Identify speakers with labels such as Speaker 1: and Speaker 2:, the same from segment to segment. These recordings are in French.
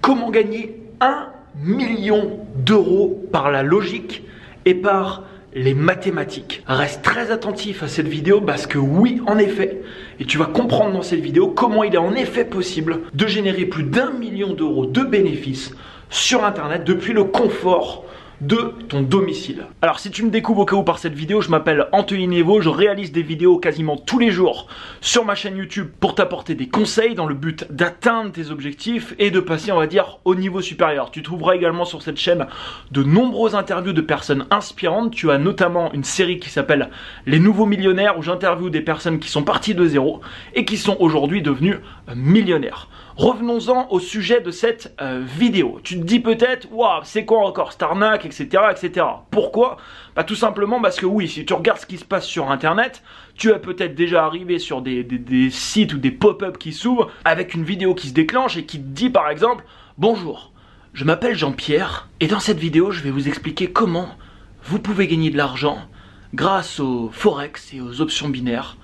Speaker 1: Comment gagner 1 million d'euros par la logique et par les mathématiques. Reste très attentif à cette vidéo parce que oui, en effet, et tu vas comprendre dans cette vidéo comment il est en effet possible de générer plus d'1 million d'euros de bénéfices sur Internet depuis le confort de ton domicile. Alors si tu me découvres au cas où par cette vidéo, je m'appelle Anthony Nevo, je réalise des vidéos quasiment tous les jours sur ma chaîne YouTube pour t'apporter des conseils dans le but d'atteindre tes objectifs et de passer, on va dire, au niveau supérieur. Tu trouveras également sur cette chaîne de nombreuses interviews de personnes inspirantes. Tu as notamment une série qui s'appelle Les Nouveaux Millionnaires où j'interviewe des personnes qui sont parties de zéro et qui sont aujourd'hui devenues millionnaires. Revenons-en au sujet de cette vidéo. Tu te dis peut-être, waouh, c'est quoi encore cette arnaque, etc., etc. Pourquoi? Bah tout simplement parce que oui, si tu regardes ce qui se passe sur Internet, tu es peut-être déjà arrivé sur des sites ou des pop-up qui s'ouvrent avec une vidéo qui se déclenche et qui te dit par exemple, bonjour, je m'appelle Jean-Pierre et dans cette vidéo, je vais vous expliquer comment vous pouvez gagner de l'argent grâce au Forex et aux options binaires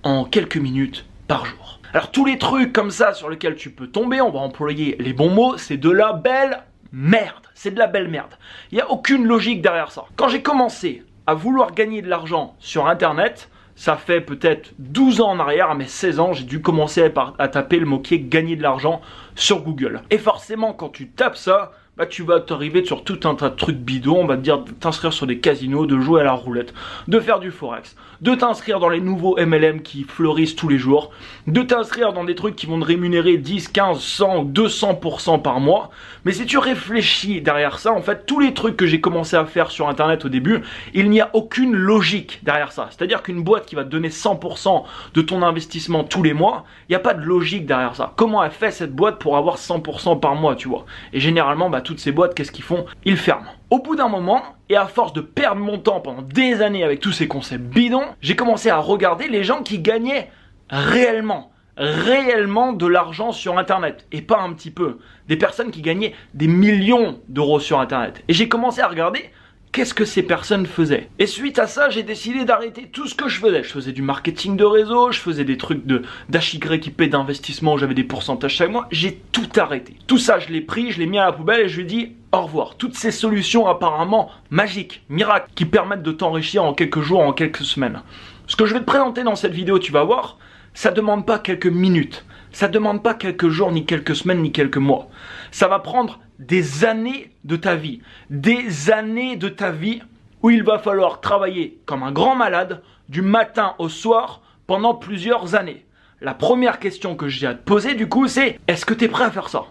Speaker 1: en quelques minutes par jour. Alors tous les trucs comme ça sur lesquels tu peux tomber, on va employer les bons mots, c'est de la belle merde. C'est de la belle merde. Il n'y a aucune logique derrière ça. Quand j'ai commencé à vouloir gagner de l'argent sur Internet, ça fait peut-être 12 ans en arrière, à mes 16 ans, j'ai dû commencer à taper le mot-clé gagner de l'argent sur Google. Et forcément, quand tu tapes ça, bah tu vas t'arriver sur tout un tas de trucs bidons. On va te dire de t'inscrire sur des casinos, de jouer à la roulette, de faire du forex, de t'inscrire dans les nouveaux MLM qui fleurissent tous les jours, de t'inscrire dans des trucs qui vont te rémunérer 10, 15, 100 ou 200% par mois. Mais si tu réfléchis derrière ça, en fait, tous les trucs que j'ai commencé à faire sur Internet au début, il n'y a aucune logique derrière ça. C'est-à-dire qu'une boîte qui va te donner 100% de ton investissement tous les mois, il n'y a pas de logique derrière ça. Comment elle fait cette boîte pour avoir 100% par mois, tu vois? Et généralement, bah, toutes ces boîtes, qu'est-ce qu'ils font? Ils ferment. Au bout d'un moment, et à force de perdre mon temps pendant des années avec tous ces concepts bidons, j'ai commencé à regarder les gens qui gagnaient réellement de l'argent sur Internet. Et pas un petit peu. Des personnes qui gagnaient des millions d'euros sur Internet. Et j'ai commencé à regarder qu'est-ce que ces personnes faisaient. Et suite à ça, j'ai décidé d'arrêter tout ce que je faisais. Je faisais du marketing de réseau, je faisais des trucs d'HYP d'investissement où j'avais des pourcentages chaque mois. J'ai tout arrêté. Tout ça, je l'ai pris, je l'ai mis à la poubelle et je lui ai dit au revoir. Toutes ces solutions apparemment magiques, miracles, qui permettent de t'enrichir en quelques jours, en quelques semaines. Ce que je vais te présenter dans cette vidéo, tu vas voir, ça demande pas quelques minutes. Ça demande pas quelques jours, ni quelques semaines, ni quelques mois. Ça va prendre des années de ta vie. Des années de ta vie où il va falloir travailler comme un grand malade du matin au soir pendant plusieurs années. La première question que j'ai à te poser du coup, c'est est-ce que tu es prêt à faire ça?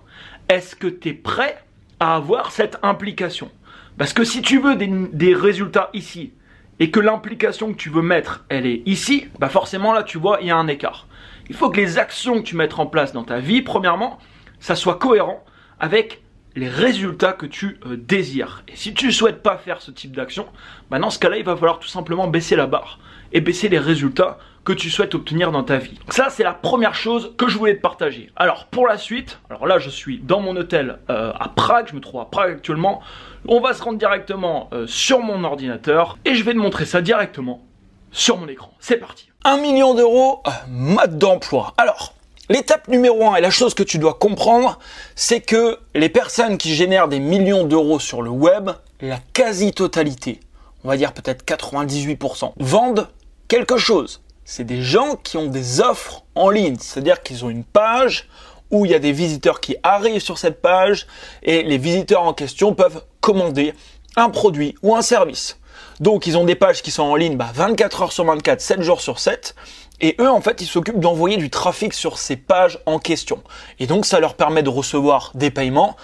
Speaker 1: Est-ce que tu es prêt à avoir cette implication? Parce que si tu veux des résultats ici et que l'implication que tu veux mettre, elle est ici, bah forcément là tu vois, il y a un écart. Il faut que les actions que tu mettes en place dans ta vie, premièrement, ça soit cohérent avec les résultats que tu désires. Et si tu ne souhaites pas faire ce type d'action, bah dans ce cas-là, il va falloir tout simplement baisser la barre et baisser les résultats que tu souhaites obtenir dans ta vie. Ça, c'est la première chose que je voulais te partager. Alors, pour la suite, alors là, je suis dans mon hôtel à Prague, je me trouve à Prague actuellement. On va se rendre directement sur mon ordinateur et je vais te montrer ça directement sur mon écran. C'est parti. 1 million d'euros, mode d'emploi. Alors, l'étape numéro 1 et la chose que tu dois comprendre, c'est que les personnes qui génèrent des millions d'euros sur le web, la quasi-totalité, on va dire peut-être 98%, vendent quelque chose. C'est des gens qui ont des offres en ligne, c'est-à-dire qu'ils ont une page où il y a des visiteurs qui arrivent sur cette page et les visiteurs en question peuvent commander un produit ou un service. Donc ils ont des pages qui sont en ligne 24 heures sur 24, 7 jours sur 7. Et eux, en fait, ils s'occupent d'envoyer du trafic sur ces pages en question. Et donc, ça leur permet de recevoir des paiements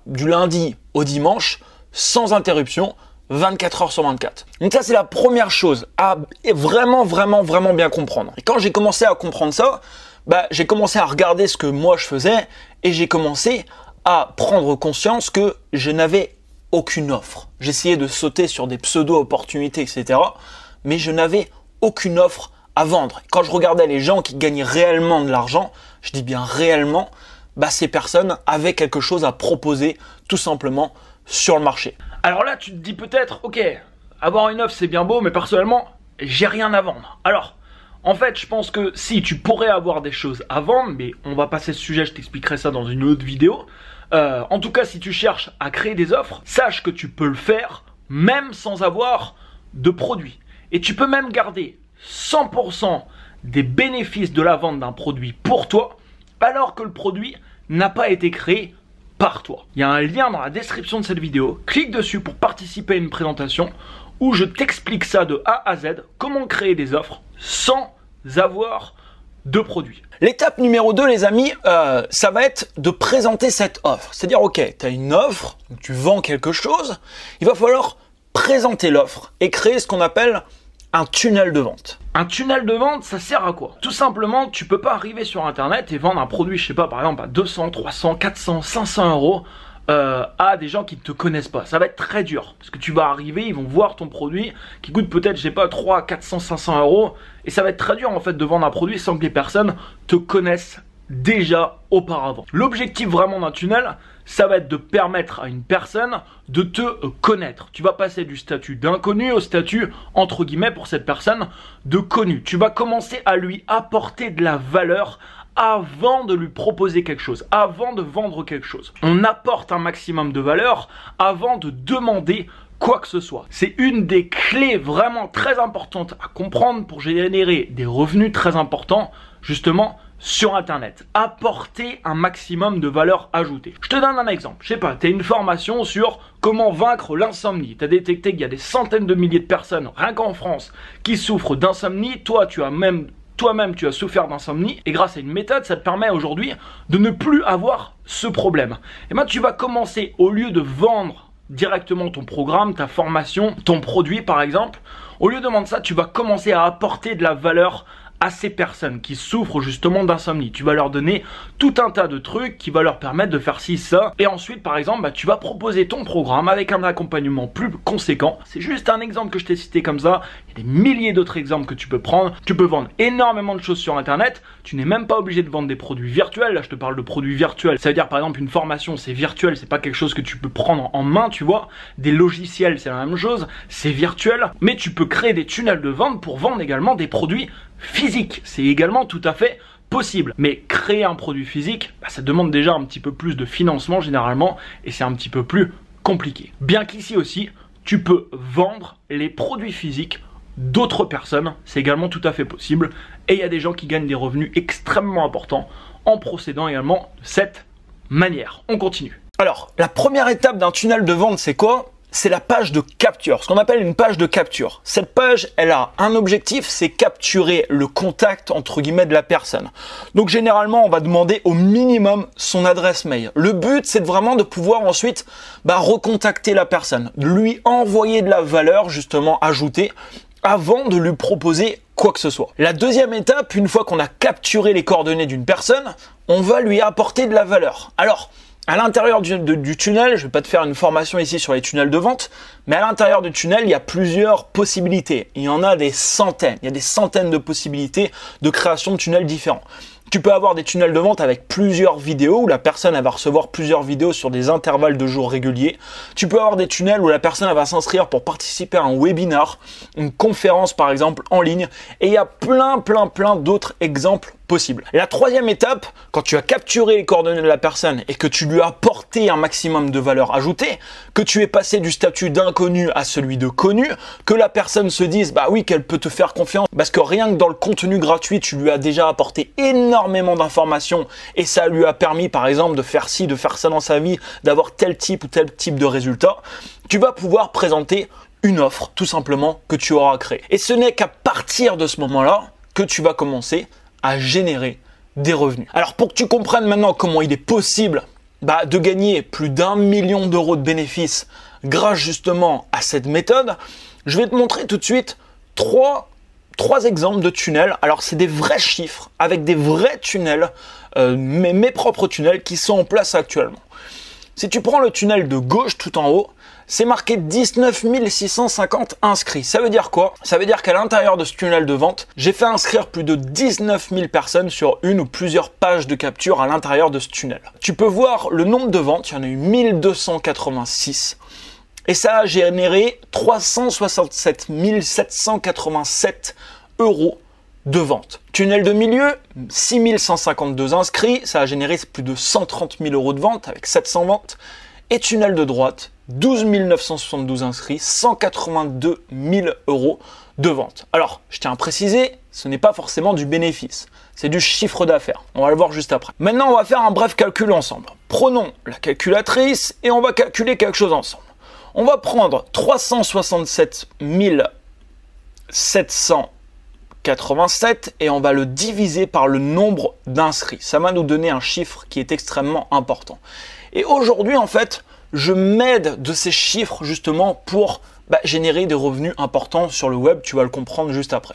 Speaker 1: du lundi au dimanche, sans interruption, 24 heures sur 24. Donc ça, c'est la première chose à vraiment bien comprendre. Et quand j'ai commencé à comprendre ça, j'ai commencé à regarder ce que moi je faisais et j'ai commencé à prendre conscience que je n'avais aucune offre. J'essayais de sauter sur des pseudo-opportunités, etc. Mais je n'avais aucune offre à vendre. Quand je regardais les gens qui gagnaient réellement de l'argent, je dis bien réellement, ces personnes avaient quelque chose à proposer tout simplement sur le marché. Alors là, tu te dis peut-être, ok, avoir une offre c'est bien beau, mais personnellement, j'ai rien à vendre. Alors, en fait, je pense que si tu pourrais avoir des choses à vendre, mais on va passer ce sujet, je t'expliquerai ça dans une autre vidéo. En tout cas, si tu cherches à créer des offres, sache que tu peux le faire même sans avoir de produit. Et tu peux même garder 100% des bénéfices de la vente d'un produit pour toi, alors que le produit n'a pas été créé par toi. Il y a un lien dans la description de cette vidéo. Clique dessus pour participer à une présentation où je t'explique ça de A à Z, comment créer des offres sans avoir de produits.
Speaker 2: L'étape numéro 2, les amis, ça va être de présenter cette offre. C'est-à-dire, ok, tu as une offre, tu vends quelque chose, il va falloir présenter l'offre et créer ce qu'on appelle un tunnel de vente.
Speaker 1: Un tunnel de vente, ça sert à quoi? Tout simplement, tu peux pas arriver sur Internet et vendre un produit, je sais pas, par exemple à 200, 300, 400, 500 euros à des gens qui ne te connaissent pas. Ça va être très dur parce que tu vas arriver, ils vont voir ton produit qui coûte peut-être, je sais pas, 3, 400, 500 euros et ça va être très dur en fait de vendre un produit sans que les personnes te connaissent déjà auparavant. L'objectif vraiment d'un tunnel, ça va être de permettre à une personne de te connaître. Tu vas passer du statut d'inconnu au statut, entre guillemets, pour cette personne, de connu. Tu vas commencer à lui apporter de la valeur avant de lui proposer quelque chose, avant de vendre quelque chose. On apporte un maximum de valeur avant de demander quoi que ce soit. C'est une des clés vraiment très importantes à comprendre pour générer des revenus très importants, justement, sur Internet. Apporter un maximum de valeur ajoutée. Je te donne un exemple. Je sais pas, tu as une formation sur comment vaincre l'insomnie. Tu as détecté qu'il y a des centaines de milliers de personnes, rien qu'en France, qui souffrent d'insomnie. Toi-même, tu as souffert d'insomnie et grâce à une méthode, ça te permet aujourd'hui de ne plus avoir ce problème. Et maintenant, tu vas commencer, au lieu de vendre directement ton programme, ta formation, ton produit par exemple, au lieu de vendre ça, tu vas commencer à apporter de la valeur à ces personnes qui souffrent justement d'insomnie. Tu vas leur donner tout un tas de trucs qui va leur permettre de faire ci, ça. Et ensuite, par exemple, tu vas proposer ton programme avec un accompagnement plus conséquent. C'est juste un exemple que je t'ai cité comme ça. Il y a des milliers d'autres exemples que tu peux prendre. Tu peux vendre énormément de choses sur Internet. Tu n'es même pas obligé de vendre des produits virtuels. Là, je te parle de produits virtuels. Ça veut dire, par exemple, une formation, c'est virtuel. C'est pas quelque chose que tu peux prendre en main, tu vois. Des logiciels, c'est la même chose. C'est virtuel. Mais tu peux créer des tunnels de vente pour vendre également des produits physique, c'est également tout à fait possible. Mais créer un produit physique, ça demande déjà un petit peu plus de financement généralement et c'est un petit peu plus compliqué. Bien qu'ici aussi, tu peux vendre les produits physiques d'autres personnes, c'est également tout à fait possible et il y a des gens qui gagnent des revenus extrêmement importants en procédant également de cette manière. On continue.
Speaker 2: Alors, la première étape d'un tunnel de vente, c'est quoi ? C'est la page de capture, ce qu'on appelle une page de capture. Cette page, elle a un objectif, c'est capturer le contact entre guillemets de la personne. Donc généralement, on va demander au minimum son adresse mail. Le but, c'est vraiment de pouvoir ensuite recontacter la personne, de lui envoyer de la valeur justement ajoutée avant de lui proposer quoi que ce soit. La deuxième étape, une fois qu'on a capturé les coordonnées d'une personne, on va lui apporter de la valeur. Alors, à l'intérieur du tunnel, je ne vais pas te faire une formation ici sur les tunnels de vente, mais à l'intérieur du tunnel, il y a plusieurs possibilités. Il y en a des centaines. Il y a des centaines de possibilités de création de tunnels différents. Tu peux avoir des tunnels de vente avec plusieurs vidéos où la personne elle va recevoir plusieurs vidéos sur des intervalles de jours réguliers. Tu peux avoir des tunnels où la personne elle va s'inscrire pour participer à un webinar, une conférence par exemple en ligne. Et il y a plein d'autres exemples possibles. Et la troisième étape, quand tu as capturé les coordonnées de la personne et que tu lui as apporté un maximum de valeur ajoutée, que tu es passé du statut d'inconnu à celui de connu, que la personne se dise bah oui qu'elle peut te faire confiance parce que rien que dans le contenu gratuit tu lui as déjà apporté énormément d'informations et ça lui a permis par exemple de faire ci, de faire ça dans sa vie, d'avoir tel type ou tel type de résultat, tu vas pouvoir présenter une offre tout simplement que tu auras créée. Et ce n'est qu'à partir de ce moment-là que tu vas commencer à générer des revenus. Alors pour que tu comprennes maintenant comment il est possible de gagner plus d'1 million d'euros de bénéfices grâce justement à cette méthode, je vais te montrer tout de suite trois exemples de tunnels. Alors c'est des vrais chiffres avec des vrais tunnels, mes propres tunnels qui sont en place actuellement. Si tu prends le tunnel de gauche tout en haut, c'est marqué 19 650 inscrits. Ça veut dire quoi? Ça veut dire qu'à l'intérieur de ce tunnel de vente, j'ai fait inscrire plus de 19 000 personnes sur une ou plusieurs pages de capture à l'intérieur de ce tunnel. Tu peux voir le nombre de ventes, il y en a eu 1286. Et ça a généré 367 787 euros de vente. Tunnel de milieu, 6152 inscrits, ça a généré plus de 130 000 euros de vente avec 700 ventes. Et tunnel de droite, 12 972 inscrits, 182 000 euros de vente. Alors, je tiens à préciser, ce n'est pas forcément du bénéfice, c'est du chiffre d'affaires. On va le voir juste après. Maintenant, on va faire un bref calcul ensemble. Prenons la calculatrice et on va calculer quelque chose ensemble. On va prendre 367 787 et on va le diviser par le nombre d'inscrits. Ça va nous donner un chiffre qui est extrêmement important. Et aujourd'hui, en fait, je m'aide de ces chiffres justement pour générer des revenus importants sur le web. Tu vas le comprendre juste après.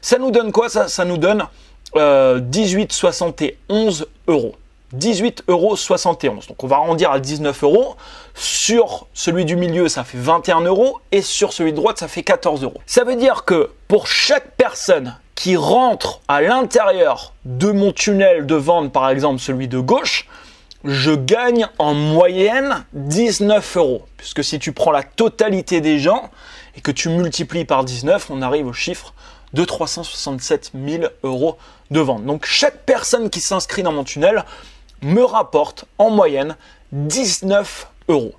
Speaker 2: Ça nous donne quoi? Ça nous donne 18,71 euros. 18,71 euros. Donc on va arrondir à 19 euros. Sur celui du milieu, ça fait 21 euros. Et sur celui de droite, ça fait 14 euros. Ça veut dire que pour chaque personne qui rentre à l'intérieur de mon tunnel de vente, par exemple celui de gauche, je gagne en moyenne 19 euros. Puisque si tu prends la totalité des gens et que tu multiplies par 19, on arrive au chiffre de 367 000 euros de vente. Donc chaque personne qui s'inscrit dans mon tunnel me rapporte en moyenne 19 euros.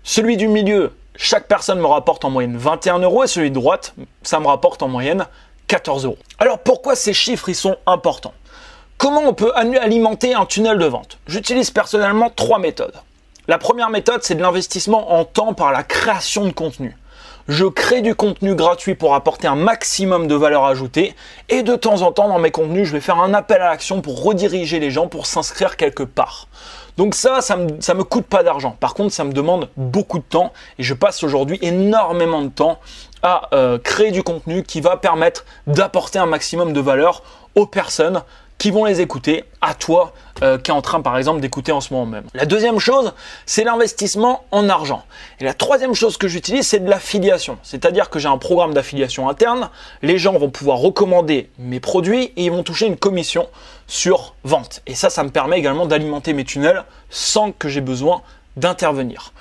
Speaker 2: Celui du milieu, chaque personne me rapporte en moyenne 21 euros et celui de droite, ça me rapporte en moyenne 14 euros. Alors pourquoi ces chiffres ils sont importants? Comment on peut alimenter un tunnel de vente? J'utilise personnellement 3 méthodes. La première méthode, c'est de l'investissement en temps par la création de contenu. Je crée du contenu gratuit pour apporter un maximum de valeur ajoutée et de temps en temps dans mes contenus, je vais faire un appel à l'action pour rediriger les gens pour s'inscrire quelque part. Donc ça me coûte pas d'argent. Par contre, ça me demande beaucoup de temps et je passe aujourd'hui énormément de temps à créer du contenu qui va permettre d'apporter un maximum de valeur aux personnes qui vont les écouter, à toi qui est en train par exemple d'écouter en ce moment même. La deuxième chose, c'est l'investissement en argent. Et la troisième chose que j'utilise, c'est de l'affiliation. C'est-à-dire que j'ai un programme d'affiliation interne, les gens vont pouvoir recommander mes produits et ils vont toucher une commission sur vente. Et ça me permet également d'alimenter mes tunnels sans que j'ai besoin d'intervenir.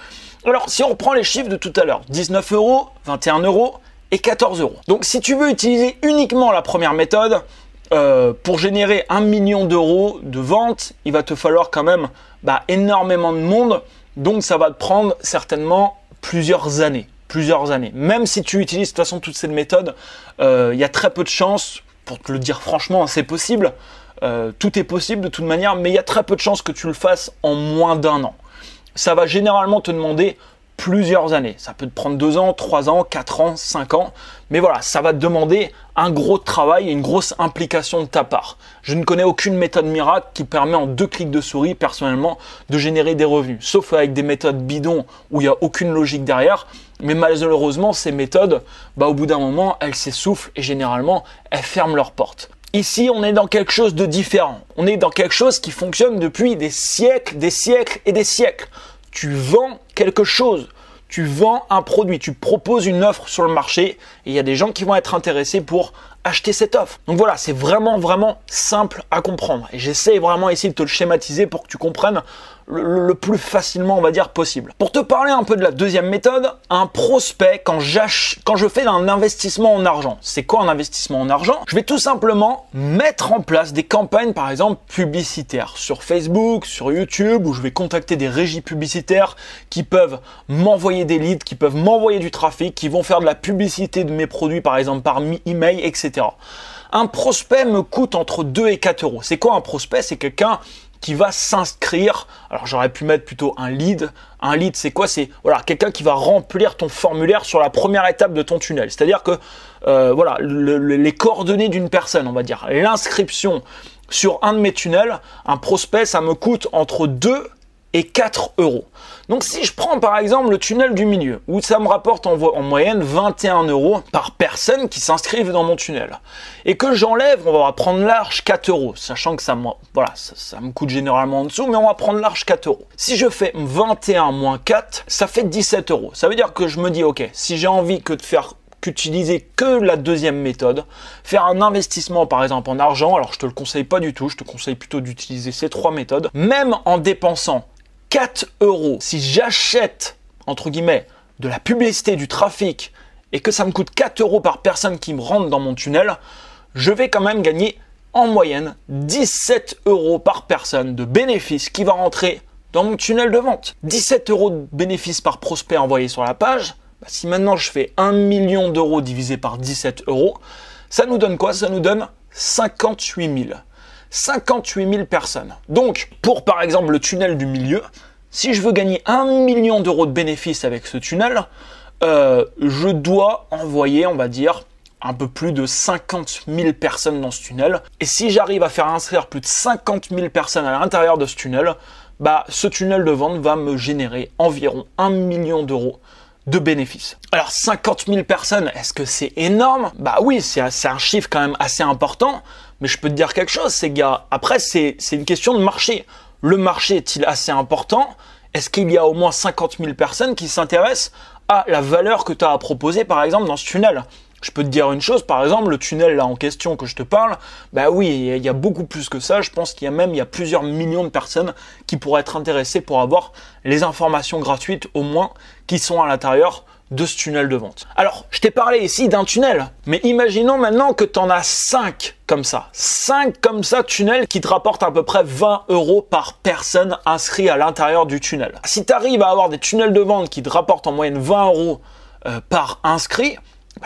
Speaker 2: Alors, si on reprend les chiffres de tout à l'heure, 19 euros, 21 euros et 14 euros. Donc, si tu veux utiliser uniquement la première méthode, pour générer 1 million d'euros de vente, il va te falloir quand même énormément de monde. Donc, ça va te prendre certainement plusieurs années. Même si tu utilises de toute façon toutes ces méthodes, il y a très peu de chances, pour te le dire franchement, c'est possible. Tout est possible de toute manière, mais il y a très peu de chances que tu le fasses en moins d'1 an. Ça va généralement te demander plusieurs années. Ça peut te prendre 2 ans, 3 ans, 4 ans, 5 ans. Mais voilà, ça va te demander un gros travail et une grosse implication de ta part. Je ne connais aucune méthode miracle qui permet en 2 clics de souris, personnellement, de générer des revenus. Sauf avec des méthodes bidons où il n'y a aucune logique derrière. Mais malheureusement, ces méthodes, au bout d'un moment, elles s'essoufflent et généralement, elles ferment leurs portes. Ici, on est dans quelque chose de différent. On est dans quelque chose qui fonctionne depuis des siècles et des siècles. Tu vends quelque chose, tu vends un produit, tu proposes une offre sur le marché et il y a des gens qui vont être intéressés pour acheter cette offre. Donc voilà, c'est vraiment simple à comprendre et j'essaie vraiment ici de te le schématiser pour que tu comprennes le plus facilement, on va dire, possible. Pour te parler un peu de la deuxième méthode, un prospect, quand je fais un investissement en argent, c'est quoi un investissement en argent? Je vais tout simplement mettre en place des campagnes, par exemple, publicitaires sur Facebook, sur YouTube, où je vais contacter des régies publicitaires qui peuvent m'envoyer des leads, qui peuvent m'envoyer du trafic, qui vont faire de la publicité de mes produits, par exemple, par email, etc. Un prospect me coûte entre 2 et 4 euros. C'est quoi un prospect? C'est quelqu'un qui va s'inscrire. Alors j'aurais pu mettre plutôt un lead. Un lead, c'est quoi? C'est quelqu'un qui va remplir ton formulaire sur la première étape de ton tunnel. C'est-à-dire que les coordonnées d'une personne, on va dire, l'inscription sur un de mes tunnels, un prospect, ça me coûte entre 2 et 4 euros. Donc si je prends par exemple le tunnel du milieu, où ça me rapporte en moyenne 21 euros par personne qui s'inscrivent dans mon tunnel, et que j'enlève, on va prendre large 4 euros, sachant que ça me coûte généralement en dessous, mais on va prendre large 4 euros. Si je fais 21 moins 4, ça fait 17 euros. Ça veut dire que je me dis, ok, si j'ai envie qu'utiliser que la deuxième méthode, faire un investissement par exemple en argent, alors je te le conseille pas du tout, je te conseille plutôt d'utiliser ces 3 méthodes, même en dépensant 4 euros, si j'achète, entre guillemets, de la publicité, du trafic, et que ça me coûte 4 euros par personne qui me rentre dans mon tunnel, je vais quand même gagner en moyenne 17 € par personne de bénéfice qui va rentrer dans mon tunnel de vente. 17 € de bénéfice par prospect envoyé sur la page. Si maintenant je fais 1 million d'euros divisé par 17 €, ça nous donne quoi? Ça nous donne 58 000. 58 000 personnes. Donc, pour par exemple le tunnel du milieu, si je veux gagner 1 million d'euros de bénéfices avec ce tunnel, je dois envoyer, on va dire, un peu plus de 50 000 personnes dans ce tunnel. Et si j'arrive à faire inscrire plus de 50 000 personnes à l'intérieur de ce tunnel, ce tunnel de vente va me générer environ 1 million d'euros de bénéfices. Alors 50 000 personnes, est-ce que c'est énorme? Oui, c'est un chiffre quand même assez important, mais je peux te dire quelque chose, c'est gars, après c'est une question de marché. Le marché est-il assez important? Est-ce qu'il y a au moins 50 000 personnes qui s'intéressent à la valeur que tu as à proposer par exemple dans ce tunnel? Je peux te dire une chose, par exemple, le tunnel là en question que je te parle, oui, il y a beaucoup plus que ça. Je pense qu'il y a plusieurs millions de personnes qui pourraient être intéressées pour avoir les informations gratuites au moins qui sont à l'intérieur de ce tunnel de vente. Alors, je t'ai parlé ici d'un tunnel, mais imaginons maintenant que tu en as 5 comme ça. 5 comme ça tunnels qui te rapportent à peu près 20 € par personne inscrite à l'intérieur du tunnel. Si tu arrives à avoir des tunnels de vente qui te rapportent en moyenne 20 € par inscrit,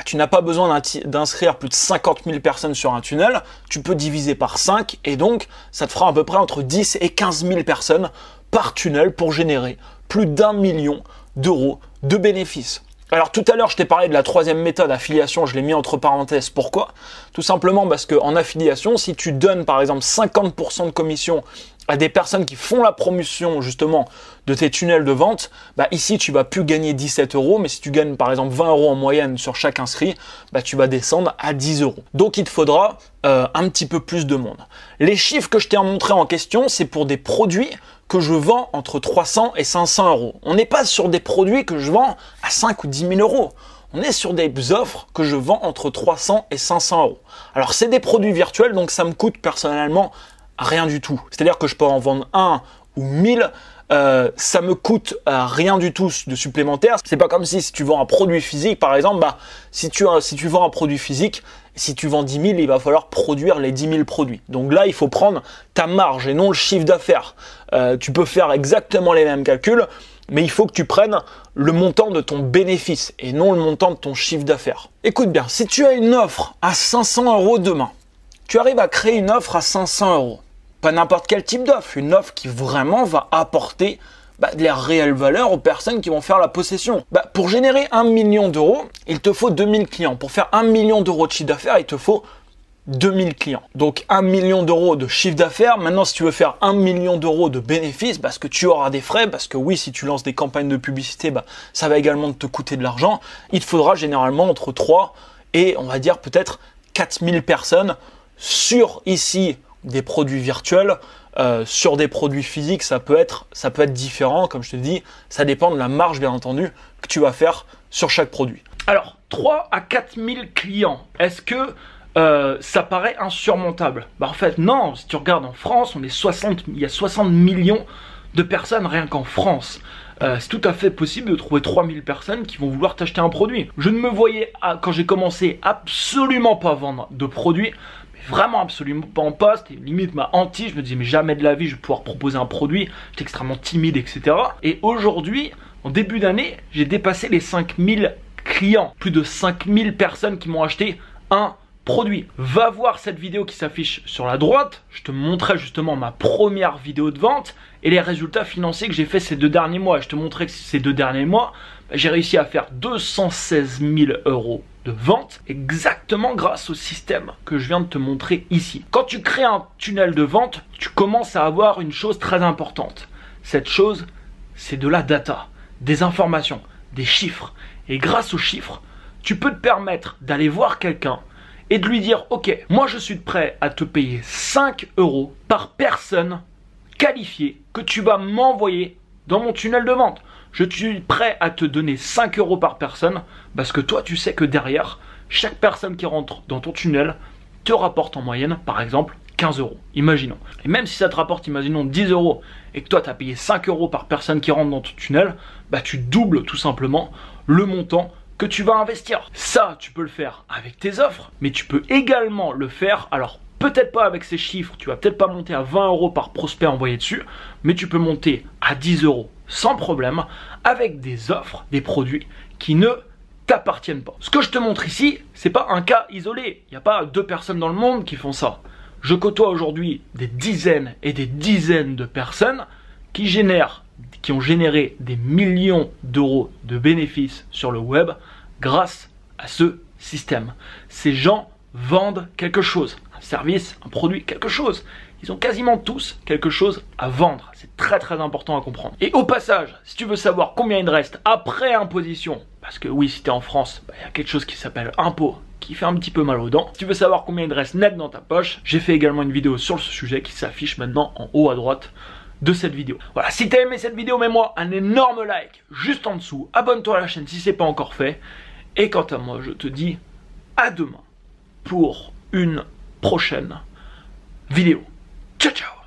Speaker 2: tu n'as pas besoin d'inscrire plus de 50 000 personnes sur un tunnel, tu peux diviser par 5 et donc ça te fera à peu près entre 10 et 15 000 personnes par tunnel pour générer plus d'1 million d'euros de bénéfices. Alors tout à l'heure, je t'ai parlé de la troisième méthode, affiliation, je l'ai mis entre parenthèses. Pourquoi? Tout simplement parce qu'en affiliation, si tu donnes par exemple 50% de commission à des personnes qui font la promotion justement de tes tunnels de vente, ici tu vas plus gagner 17 €, mais si tu gagnes par exemple 20 € en moyenne sur chaque inscrit, tu vas descendre à 10 €. Donc il te faudra un petit peu plus de monde. Les chiffres que je t'ai montrés en question, c'est pour des produits que je vends entre 300 et 500 €. On n'est pas sur des produits que je vends à 5 ou 10 000 €. On est sur des offres que je vends entre 300 et 500 €. Alors c'est des produits virtuels, donc ça me coûte personnellement rien du tout. C'est-à-dire que je peux en vendre 1 ou 1000, ça me coûte rien du tout de supplémentaire. C'est pas comme si tu vends un produit physique, par exemple, si tu vends un produit physique, si tu vends 10 000, il va falloir produire les 10 000 produits. Donc là, il faut prendre ta marge et non le chiffre d'affaires. Tu peux faire exactement les mêmes calculs, mais il faut que tu prennes le montant de ton bénéfice et non le montant de ton chiffre d'affaires. Écoute bien, si tu as une offre à 500 € demain, tu arrives à créer une offre à 500 €. Pas n'importe quel type d'offre, une offre qui vraiment va apporter de la réelle valeur aux personnes qui vont faire la possession. Pour générer 1 million d'euros, il te faut 2000 clients. Pour faire 1 million d'euros de chiffre d'affaires, il te faut 2000 clients. Donc 1 million d'euros de chiffre d'affaires. Maintenant, si tu veux faire 1 million d'euros de bénéfices, parce que tu auras des frais, parce que oui, si tu lances des campagnes de publicité, ça va également te coûter de l'argent. Il te faudra généralement entre 3 et on va dire peut-être 4000 personnes sur ici des produits virtuels. Sur des produits physiques, ça peut être différent, comme je te dis, ça dépend de la marge bien entendu que tu vas faire sur chaque produit.
Speaker 1: Alors, 3 à 4 000 clients, est-ce que ça paraît insurmontable? En fait, non, si tu regardes en France, il y a 60 millions de personnes rien qu'en France. C'est tout à fait possible de trouver 3000 personnes qui vont vouloir t'acheter un produit. Je ne me voyais, quand j'ai commencé, absolument pas vendre de produits. Vraiment absolument pas, c'était limite ma hantise, je me disais mais jamais de la vie je vais pouvoir proposer un produit, j'étais extrêmement timide, etc. Et aujourd'hui, en début d'année, j'ai dépassé les 5000 clients, plus de 5000 personnes qui m'ont acheté un produit. Va voir cette vidéo qui s'affiche sur la droite, je te montrais justement ma première vidéo de vente et les résultats financiers que j'ai fait ces 2 derniers mois. Je te montrais que ces 2 derniers mois, j'ai réussi à faire 216 000 € de vente exactement grâce au système que je viens de te montrer ici. Quand tu crées un tunnel de vente, tu commences à avoir une chose très importante. Cette chose, c'est de la data, des informations, des chiffres. Et grâce aux chiffres, tu peux te permettre d'aller voir quelqu'un et de lui dire « Ok, moi je suis prêt à te payer 5 € par personne qualifiée que tu vas m'envoyer dans mon tunnel de vente. Je suis prêt à te donner 5 € par personne parce que toi tu sais que derrière, chaque personne qui rentre dans ton tunnel te rapporte en moyenne par exemple 15 €, imaginons. Et même si ça te rapporte, imaginons 10 € et que toi tu as payé 5 € par personne qui rentre dans ton tunnel, tu doubles tout simplement le montant que tu vas investir. Ça, tu peux le faire avec tes offres, mais tu peux également le faire, alors peut-être pas avec ces chiffres, tu vas peut-être pas monter à 20 euros par prospect envoyé dessus, mais tu peux monter à 10 euros sans problème avec des offres, des produits qui ne t'appartiennent pas. Ce que je te montre ici, c'est pas un cas isolé. Il n'y a pas 2 personnes dans le monde qui font ça. Je côtoie aujourd'hui des dizaines et des dizaines de personnes qui ont généré des millions d'euros de bénéfices sur le web grâce à ce système. Ces gens vendent quelque chose, un service, un produit, quelque chose. Ils ont quasiment tous quelque chose à vendre. C'est très très important à comprendre. Et au passage, si tu veux savoir combien il te reste après imposition, parce que oui, si tu es en France, il y a quelque chose qui s'appelle impôt, qui fait un petit peu mal aux dents. Si tu veux savoir combien il te reste net dans ta poche, j'ai fait également une vidéo sur ce sujet qui s'affiche maintenant en haut à droite de cette vidéo. Voilà, si tu as aimé cette vidéo, mets-moi un énorme like juste en dessous. Abonne-toi à la chaîne si ce n'est pas encore fait. Et quant à moi, je te dis à demain pour une prochaine vidéo. Ciao, ciao!